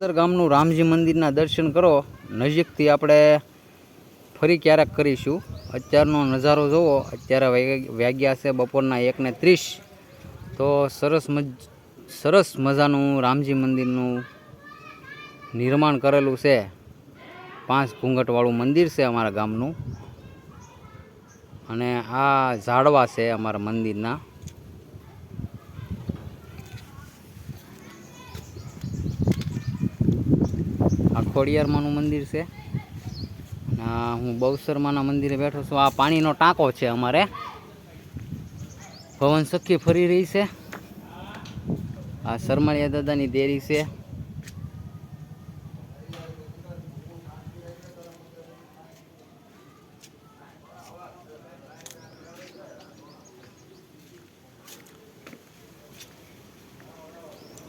ગામનું રામજી મંદિરના દર્શન કરો નજીકથી આપણે ફરી ક્યારેક કરીશું। અત્યારનો નજારો જુઓ, અત્યારે વાગ્યા છે બપોરના 1:30। તો સરસ મજાનું રામજી મંદિરનું નિર્માણ કરેલું છે। 5 ઘૂંઘટવાળું મંદિર છે અમારા ગામનું, અને આ ઝાડવા છે અમારા મંદિરના। આ ખોડિયારમાંનું મંદિર છે। હું બહુસરમાના મંદિરે બેઠો છું। આ પાણીનો ટાંકો છે અમારે। પવન સખી ફરી રહી છે। આ સરમાળિયા દાદાની દેરી છે।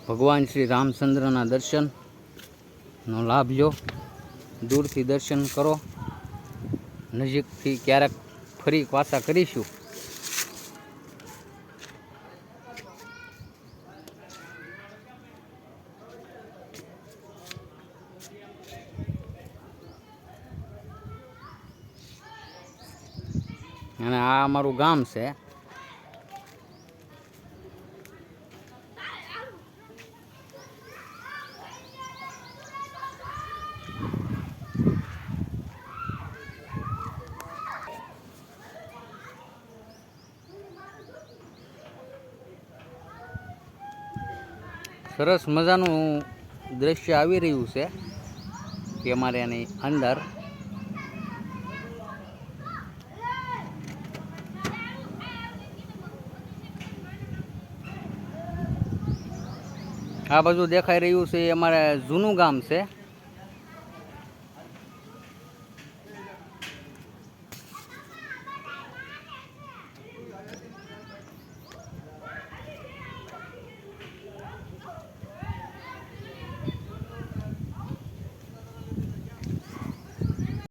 ભગવાન શ્રી રામચંદ્રના દર્શનનો લાભ લો, દૂરથી દર્શન કરો, નજીકથી ક્યારેક ફરી પાછા કરીશું। અને આ અમારું ગામ છે। સરસ મજાનું દ્રશ્ય આવી રહ્યું છે કે અમારે એની અંદર આ બધું દેખાઈ રહ્યું છે એ અમારે જૂનું ગામ છે।